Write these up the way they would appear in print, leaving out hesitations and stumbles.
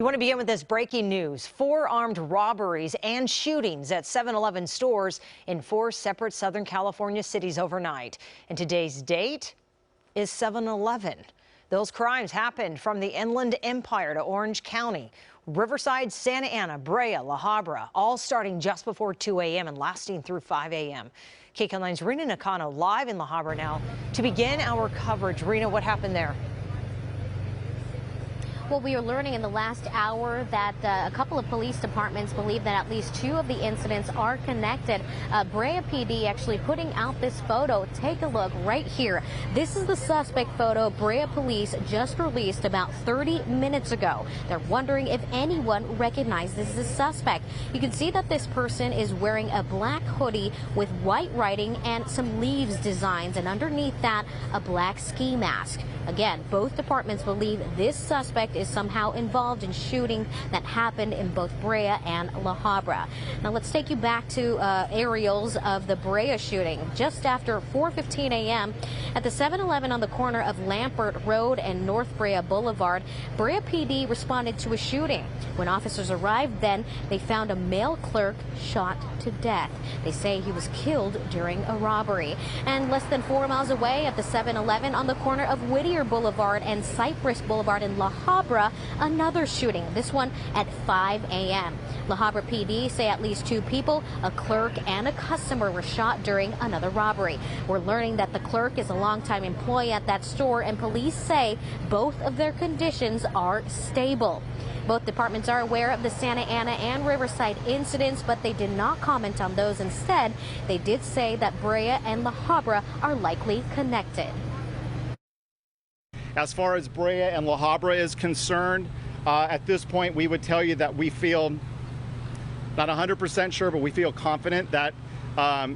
We want to begin with this breaking news. 4 armed robberies and shootings at 7-Eleven stores in 4 separate Southern California cities overnight. And today's date is 7-Eleven. Those crimes happened from the Inland Empire to Orange County, Riverside, Santa Ana, Brea, La Habra, all starting just before 2 a.m. and lasting through 5 a.m. KCAL9's Rina Nakano live in La Habra now to begin our coverage. Rina, what happened there? Well, we are learning in the last hour that a couple of police departments believe that at least 2 of the incidents are connected. Brea PD actually putting out this photo. Take a look right here. This is the suspect photo Brea police just released about 30 minutes ago. They're wondering if anyone recognizes the suspect. You can see that this person is wearing a black hoodie with white writing and some leaves designs, and underneath that, a black ski mask. Again, both departments believe this suspect is somehow involved in shooting that happened in both Brea and La Habra. Now let's take you back to aerials of the Brea shooting. Just after 4:15 a.m. at the 7-Eleven on the corner of Lampert Road and North Brea Boulevard, Brea PD responded to a shooting. When officers arrived then, they found a male clerk shot to death. They say he was killed during a robbery. And less than 4 miles away at the 7-Eleven on the corner of Whittier Boulevard and Cypress Boulevard in La Habra, another shooting, this one at 5 a.m. La Habra PD say at least 2 people, a clerk and a customer, were shot during another robbery. We're learning that the clerk is a longtime employee at that store, and police say both of their conditions are stable. Both departments are aware of the Santa Ana and Riverside incidents, but they did not comment on those. Instead, they did say that Brea and La Habra are likely connected. As far as Brea and La Habra is concerned, at this point, we would tell you that we feel not 100% sure, but we feel confident that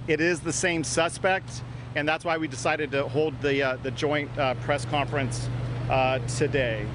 it is the same suspect, and that's why we decided to hold the joint press conference today.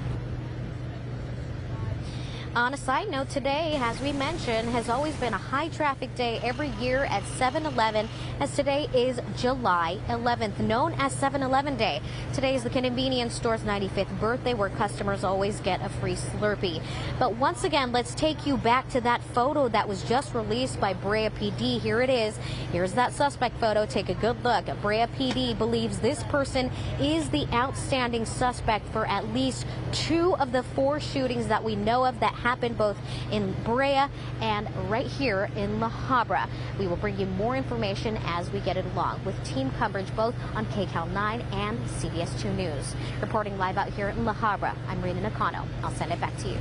On a side note, today, as we mentioned, has always been a high traffic day every year at 7-Eleven, as today is July 11th, known as 7-Eleven Day. Today is the convenience store's 95th birthday, where customers always get a free Slurpee. But once again, let's take you back to that photo that was just released by Brea PD. Here it is. Here's that suspect photo. Take a good look. Brea PD believes this person is the outstanding suspect for at least 2 of the 4 shootings that we know of that happened both in Brea and right here in La Habra. We will bring you more information as we get it along with team coverage both on KCAL9 and CBS 2 News. Reporting live out here in La Habra, I'm Rina Nakano. I'll send it back to you.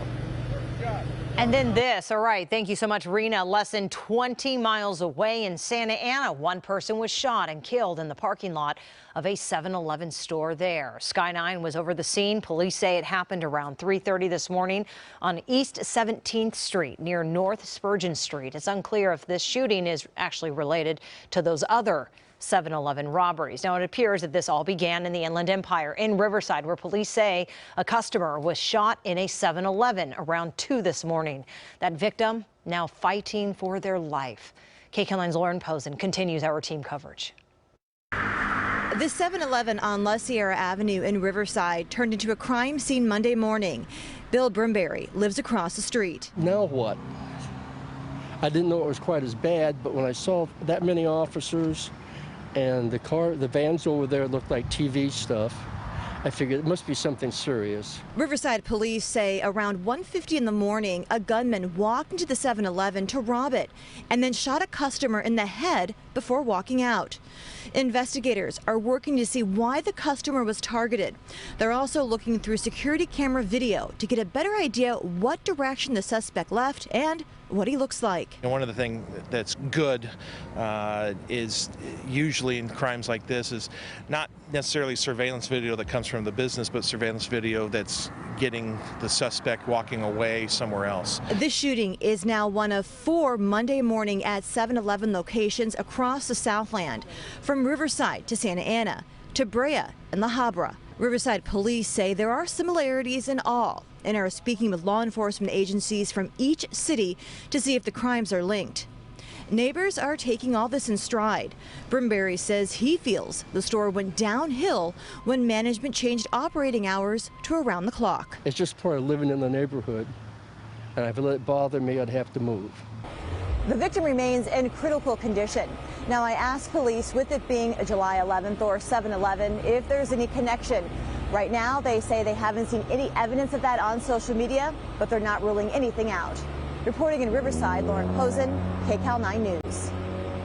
And then this. All right. Thank you so much, Rina. Less than 20 miles away in Santa Ana, 1 person was shot and killed in the parking lot of a 7-Eleven store there. Sky 9 was over the scene. Police say it happened around 3:30 this morning on East 17th Street near North Spurgeon Street. It's unclear if this shooting is actually related to those other 7-Eleven robberies. Now, it appears that this all began in the Inland Empire in Riverside, where police say a customer was shot in a 7-Eleven around 2 this morning. That victim now fighting for their life. KCAL9's Lauren Pozen continues our team coverage. The 7-Eleven on La Sierra Avenue in Riverside turned into a crime scene Monday morning. Bill Brimberry lives across the street. Now what? I didn't know it was quite as bad, but when I saw that many officers and the vans over there looked like TV stuff, I figured it must be something serious. Riverside police say around 1:50 in the morning, a gunman walked into the 7-Eleven to rob it and then shot a customer in the head before walking out. Investigators are working to see why the customer was targeted. They're also looking through security camera video to get a better idea what direction the suspect left and what he looks like. And one of the things that's good is usually in crimes like this is not necessarily surveillance video that comes from the business, but surveillance video that's getting the suspect walking away somewhere else. This shooting is now one of 4 Monday morning at 7-Eleven locations across the Southland, from Riverside to Santa Ana to Brea and La Habra. Riverside police say there are similarities in all and are speaking with law enforcement agencies from each city to see if the crimes are linked. Neighbors are taking all this in stride. Brimberry says he feels the store went downhill when management changed operating hours to around the clock. It's just part of living in the neighborhood. and if it let it bother me, I'd have to move. The victim remains in critical condition. Now, I asked police, with it being a July 11th or 7/11, if there's any connection. Right now, they say they haven't seen any evidence of that on social media, but they're not ruling anything out. Reporting in Riverside, Pozen, KCAL 9 News.